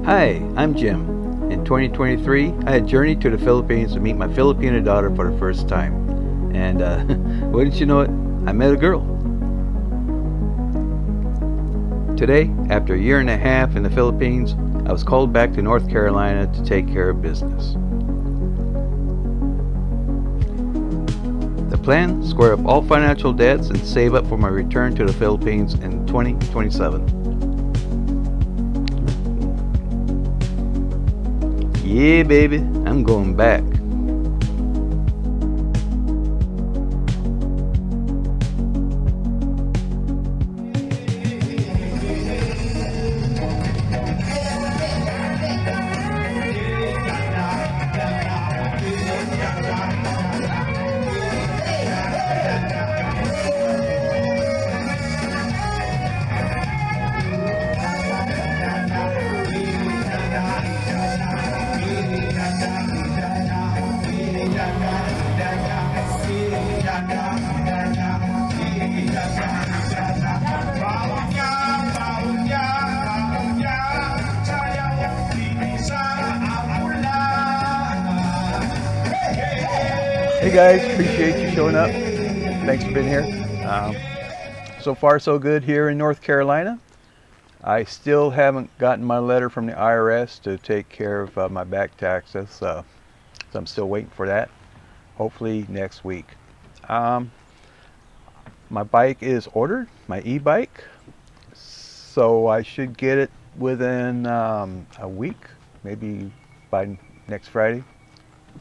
Hi, I'm Jim. In 2023, I had journeyed to the Philippines to meet my Filipino daughter for the first time. And wouldn't you know it, I met a girl. Today, after a year and a half in the Philippines, I was called back to North Carolina to take care of business. The plan, square up all financial debts and save up for my return to the Philippines in 2027. Yeah, baby, I'm going back. Hey guys, appreciate you showing up. Thanks for being here. So far, so good here in North Carolina. I still haven't gotten my letter from the IRS to take care of my back taxes, so I'm still waiting for that. Hopefully next week. My bike is ordered, my e-bike, so I should get it within a week, maybe by next Friday,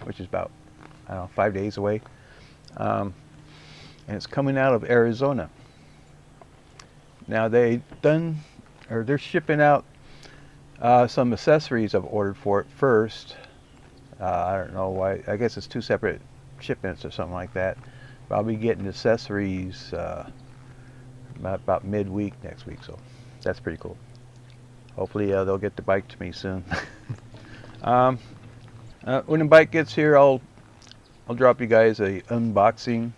which is about, I don't know, 5 days away. And it's coming out of Arizona. Now they're shipping out some accessories I've ordered for it first. I don't know why, I guess it's two separate shipments or something like that. But I'll be getting accessories about midweek next week, so that's pretty cool. Hopefully they'll get the bike to me soon. When the bike gets here, I'll drop you guys a unboxing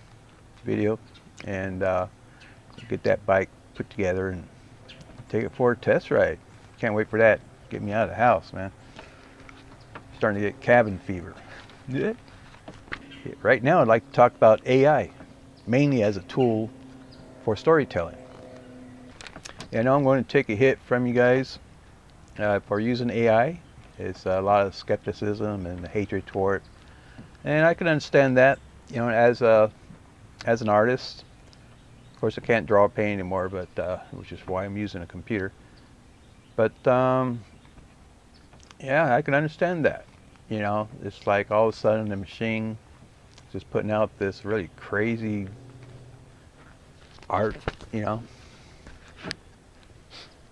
video and get that bike put together and take it for a test ride. Can't wait for that. Get me out of the house, man. Starting to get cabin fever. Yeah. Right now I'd like to talk about AI, mainly as a tool for storytelling. I know I'm going to take a hit from you guys for using AI. It's a lot of skepticism and hatred toward it. And I can understand that, you know, as an artist. Of course, I can't draw or paint anymore, but which is why I'm using a computer. But yeah, I can understand that. You know, it's like all of a sudden the machine is just putting out this really crazy art. You know.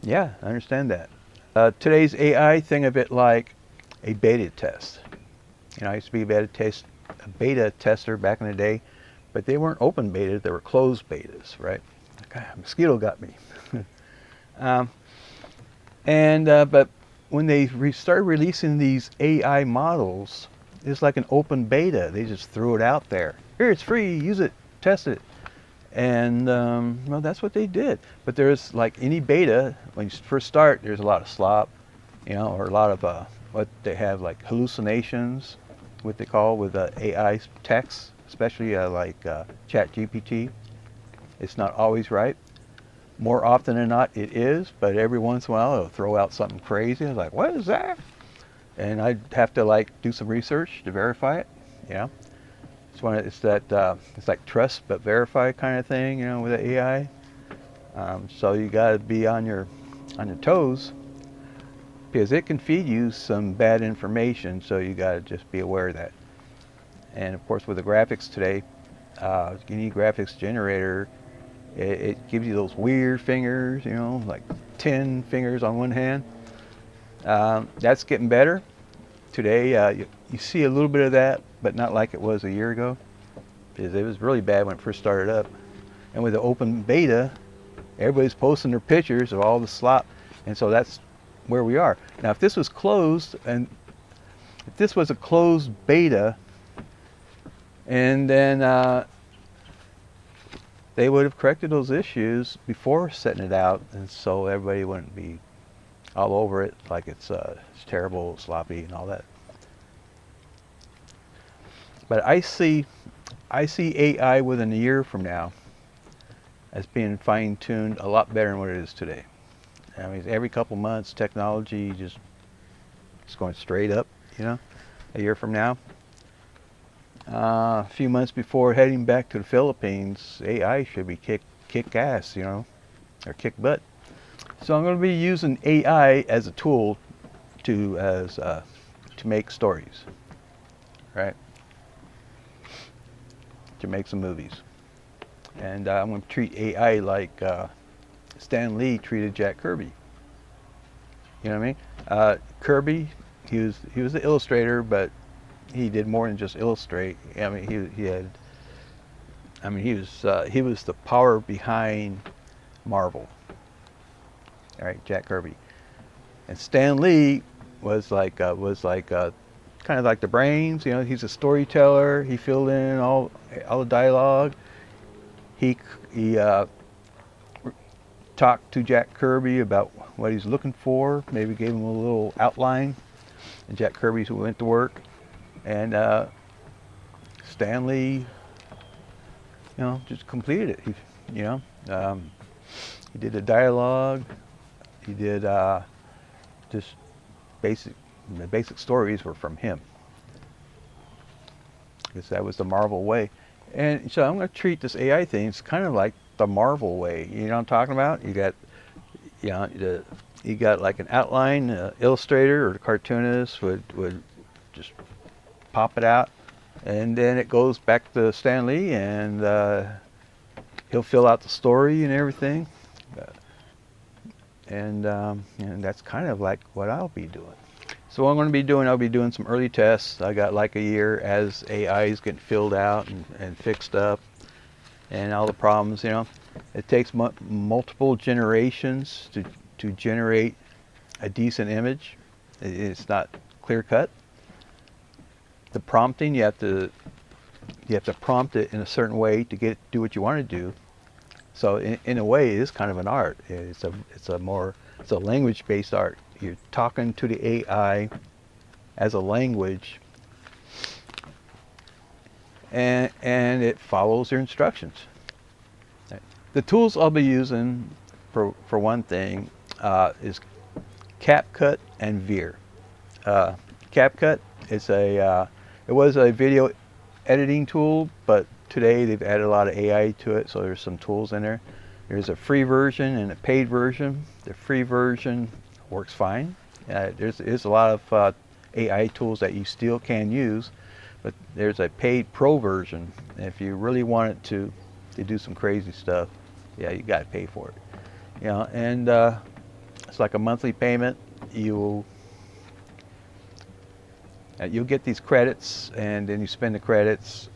Yeah, I understand that. Today's AI, think of it like a beta test. You know, I used to be a beta tester back in the day, but they weren't open beta, they were closed betas, right? God, a mosquito got me. But when they started releasing these AI models, it's like an open beta. They just threw it out there. Here, it's free, use it, test it. And well, that's what they did. But there's, like any beta, when you first start, there's a lot of slop, you know, or a lot of what they have, like hallucinations, what they call with AI text, especially like ChatGPT. It's not always right. More often than not, it is, but every once in a while, it'll throw out something crazy. I was like, what is that? And I'd have to like do some research to verify it. You know, it's like trust but verify kind of thing. You know, with the AI. So you got to be on your toes, because it can feed you some bad information. So you got to just be aware of that. And of course, with the graphics today, any graphics generator, it gives you those weird fingers, you know, like 10 fingers on one hand. That's getting better. Today, you see a little bit of that, but not like it was a year ago, because it was really bad when it first started up. And with the open beta, everybody's posting their pictures of all the slop, and so that's where we are. Now, if this was closed, and if this was a closed beta, and then they would have corrected those issues before setting it out, and so everybody wouldn't be all over it like it's terrible, sloppy, and all that. But I see AI within a year from now as being fine-tuned a lot better than what it is today. I mean, every couple months, technology just is going straight up. You know, a year from now. A few months before heading back to the Philippines, AI should be kick ass, you know, or kick butt. So I'm going to be using AI as a tool to make stories, right? To make some movies, and I'm going to treat AI like Stan Lee treated Jack Kirby. You know what I mean? Kirby, he was the illustrator, but he did more than just illustrate. I mean, he was the power behind Marvel. All right, Jack Kirby, and Stan Lee was like kind of like the brains. You know, he's a storyteller. He filled in all the dialogue. He talked to Jack Kirby about what he's looking for. Maybe gave him a little outline, and Jack Kirby went to work. And Stan Lee, you know, just completed it. He did the dialogue. He did just the basic stories were from him, because that was the Marvel way. And so I'm going to treat this AI thing, it's kind of like the Marvel way. You know what I'm talking about? You got, you know, you got like an outline. Illustrator or the cartoonist would just pop it out, and then it goes back to Stan Lee, and he'll fill out the story and everything. And that's kind of like what I'll be doing. So what I'm going to be doing, I'll be doing some early tests. I got like a year as AI is getting filled out and fixed up, and all the problems. You know, it takes multiple generations to generate a decent image. It's not clear cut. The prompting, you have to prompt it in a certain way to get it to do what you want to do. So in a way, it is kind of an art. It's a language-based art. You're talking to the AI as a language, and it follows your instructions. The tools I'll be using for one thing is CapCut and Veer. CapCut is it was a video editing tool, but today they've added a lot of AI to it, so there's some tools in there. There's a free version and a paid version. The free version works fine. There's a lot of AI tools that you still can use, but there's a paid pro version. And if you really want it to do some crazy stuff, yeah, you got to pay for it. You know, and it's like a monthly payment. You'll get these credits, and then you spend the credits,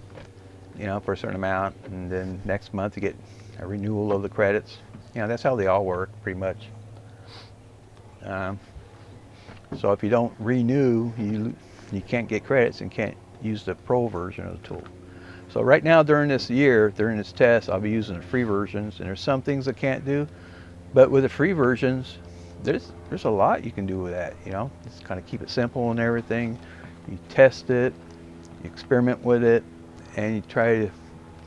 you know, for a certain amount, and then next month you get a renewal of the credits. You know, that's how they all work, pretty much. So if you don't renew, you can't get credits and can't use the pro version of the tool. So right now, during this test, I'll be using the free versions, and there's some things I can't do, but with the free versions, there's a lot you can do with that. You know, just kind of keep it simple and everything. You test it, you experiment with it, and you try to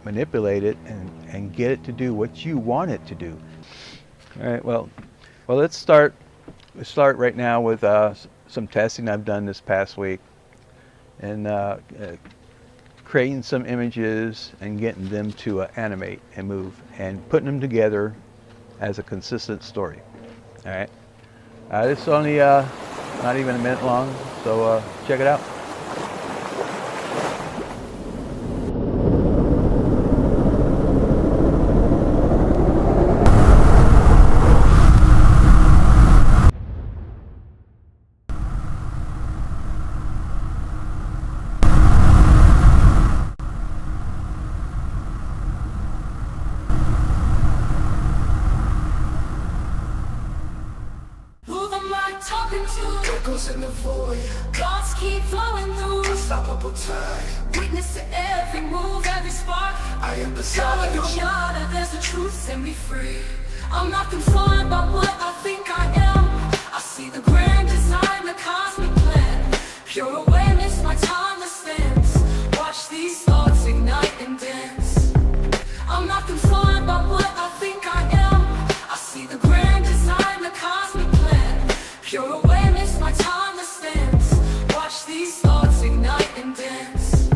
manipulate it and get it to do what you want it to do. All right, well let's start right now with some testing I've done this past week, and creating some images and getting them to animate and move and putting them together as a consistent story. All right, this is only not even a minute long, so check it out. Talking to echoes in the void, thoughts keep flowing through unstoppable time. witness to every move, every spark. I am the savage. Yada, there's the truth, set me free. I'm not confined by what I think I am. I see the grand design, the cosmic plan. Pure awareness, my timeless stance. Watch these thoughts ignite and dance. I'm not confined by what I think I am. I see the grand design, the cosmic plan. Pure awareness, my timeless stance. Watch these thoughts ignite and dance.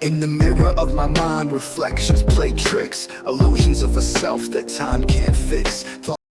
In the mirror of my mind, reflections play tricks, illusions of a self that time can't fix.